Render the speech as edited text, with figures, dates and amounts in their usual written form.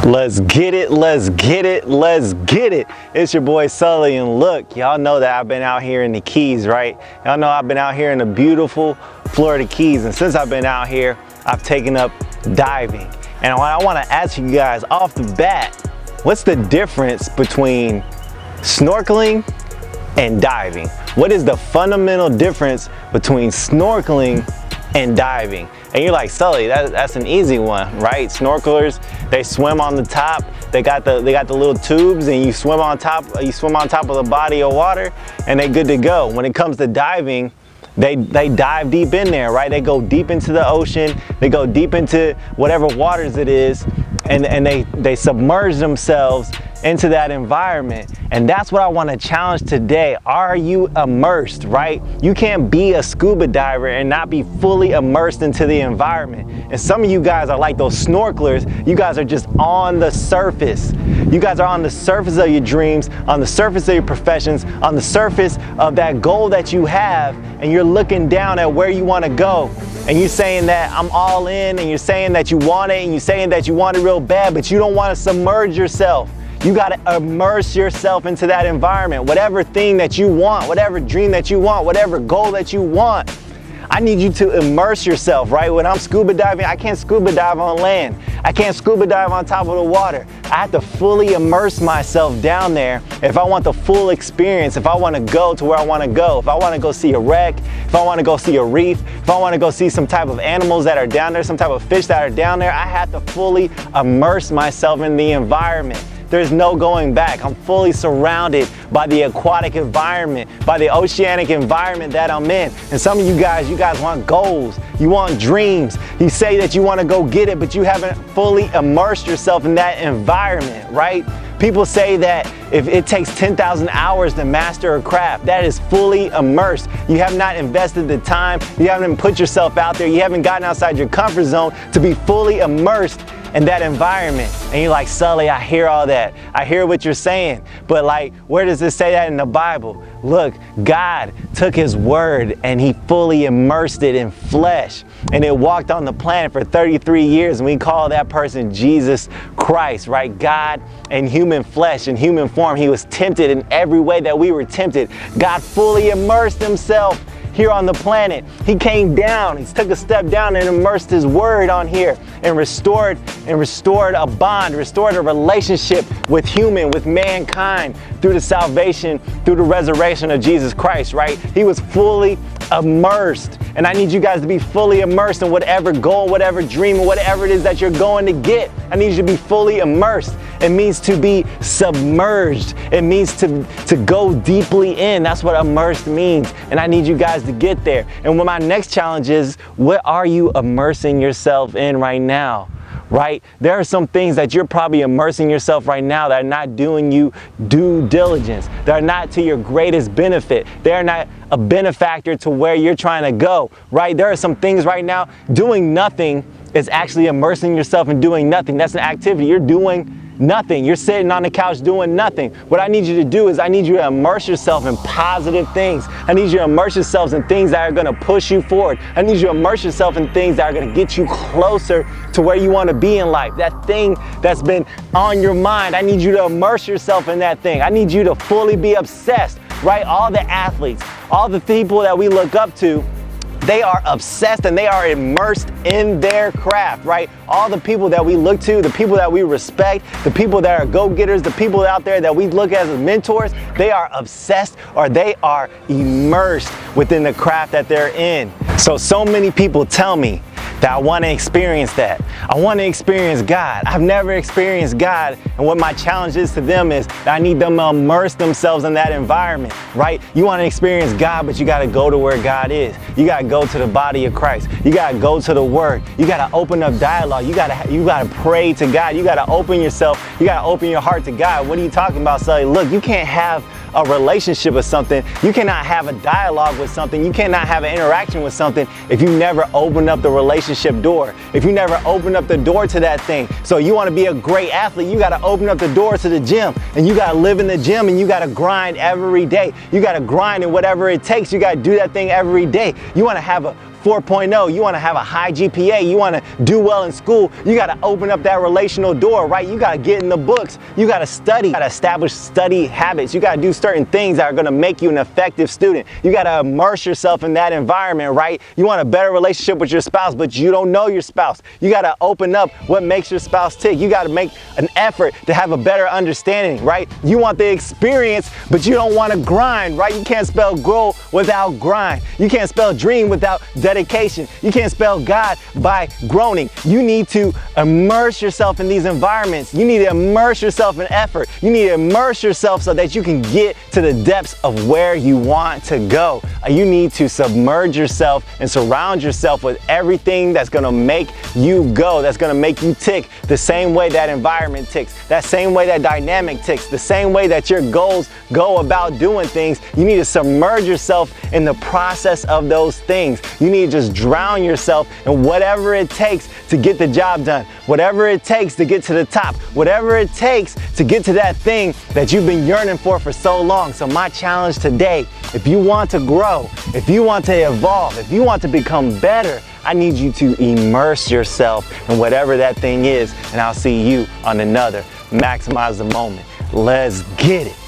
Let's get it, let's get it, let's get it. It's your boy Sully, and look, y'all know that I've been out here in the Keys, right? Y'all know I've been out here in the beautiful Florida Keys, and since I've been out here, I've taken up diving. And what I want to ask you guys off the bat, what's the difference between snorkeling and diving? What is the fundamental difference between snorkeling and diving? And you're like, Sully, that's an easy one, right? Snorkelers, they swim on the top. They got the little tubes, and you swim on top of the body of water, and they're good to go. When it comes to diving, they dive deep in there, right? They go deep into the ocean. They go deep into whatever waters it is, and they submerge themselves into that environment. And that's what I want to challenge today. Are you immersed, right? You can't be a scuba diver and not be fully immersed into the environment. And some of you guys are like those snorkelers. You guys are just on the surface. You guys are on the surface of your dreams, on the surface of your professions, on the surface of that goal that you have, and you're looking down at where you want to go. And you're saying that I'm all in, and you're saying that you want it, and you're saying that you want it real bad, but you don't want to submerge yourself. You got to immerse yourself into that environment. Whatever thing that you want, whatever dream that you want, whatever goal that you want, I need you to immerse yourself, right? When I'm scuba diving, I can't scuba dive on land. I can't scuba dive on top of the water. I have to fully immerse myself down there if I want the full experience, if I want to go to where I want to go, if I want to go see a wreck, if I want to go see a reef, if I want to go see some type of animals that are down there, some type of fish that are down there, I have to fully immerse myself in the environment. There's no going back. I'm fully surrounded by the aquatic environment, by the oceanic environment that I'm in. And some of you guys want goals, you want dreams. You say that you want to go get it, but you haven't fully immersed yourself in that environment, right? People say that if it takes 10,000 hours to master a craft, that is fully immersed. You have not invested the time, you haven't put yourself out there, you haven't gotten outside your comfort zone to be fully immersed in that environment. And you're like, Sully, I hear all that. I hear what you're saying. But like, where does it say that in the Bible? Look, God took his word and he fully immersed it in flesh. And it walked on the planet for 33 years. And we call that person Jesus Christ, right? God in human flesh, in human form. He was tempted in every way that we were tempted. God fully immersed himself here on the planet. He came down, he took a step down and immersed his word on here and restored a bond, restored a relationship with mankind through the salvation, through the resurrection of Jesus Christ, right? He was fully immersed. And I need you guys to be fully immersed in whatever goal, whatever dream, whatever it is that you're going to get. I need you to be fully immersed. It means to be submerged. It means to go deeply in. That's what immersed means. And I need you guys to get there. And what my next challenge is, what are you immersing yourself in right now? Right? There are some things that you're probably immersing yourself right now that are not doing you due diligence. They're not to your greatest benefit. They're not a benefactor to where you're trying to go, right? There are some things right now, doing nothing is actually immersing yourself in doing nothing. That's an activity. You're doing nothing. You're sitting on the couch doing nothing. What I need you to do is I need you to immerse yourself in positive things. I need you to immerse yourselves in things that are going to push you forward. I need you to immerse yourself in things that are going to get you closer to where you want to be in life. That thing that's been on your mind, I need you to immerse yourself in that thing. I need you to fully be obsessed, right? All the athletes, all the people that we look up to, they are obsessed and they are immersed in their craft, right? All the people that we look to, the people that we respect, the people that are go-getters, the people out there that we look at as mentors, they are obsessed or they are immersed within the craft that they're in. So many people tell me that I want to experience that. I want to experience God. I've never experienced God, and what my challenge is to them is that I need them to immerse themselves in that environment, right? You want to experience God, but you got to go to where God is. You got to go to the body of Christ. You got to go to the Word. You got to open up dialogue. You got to pray to God. You got to open yourself. You got to open your heart to God. What are you talking about, Sully? Look, you can't have a relationship with something. You cannot have a dialogue with something. You cannot have an interaction with something if you never open up the relationship door. If you never open up the door to that thing. So you want to be a great athlete, you got to open up the door to the gym, and you got to live in the gym, and you got to grind every day. You got to grind in whatever it takes. You got to do that thing every day. You want to have a 4.0, you want to have a high GPA, you want to do well in school, you got to open up that relational door, right? You got to get in the books, you got to study, you got to establish study habits, you got to do certain things that are going to make you an effective student. You got to immerse yourself in that environment, right? You want a better relationship with your spouse, but you don't know your spouse. You got to open up what makes your spouse tick. You got to make an effort to have a better understanding, right? You want the experience, but you don't want to grind, right? You can't spell grow without grind. You can't spell dream without dedication. You can't spell God by groaning. You need to immerse yourself in these environments. You need to immerse yourself in effort. You need to immerse yourself so that you can get to the depths of where you want to go. You need to submerge yourself and surround yourself with everything that's going to make you go, that's going to make you tick the same way that environment ticks, that same way that dynamic ticks, the same way that your goals go about doing things. You need to submerge yourself in the process of those things. You need to just drown yourself in whatever it takes to get the job done, whatever it takes to get to the top, whatever it takes to get to that thing that you've been yearning for so long. So my challenge today, if you want to grow, if you want to evolve, if you want to become better, I need you to immerse yourself in whatever that thing is, and I'll see you on another Maximize the Moment. Let's get it.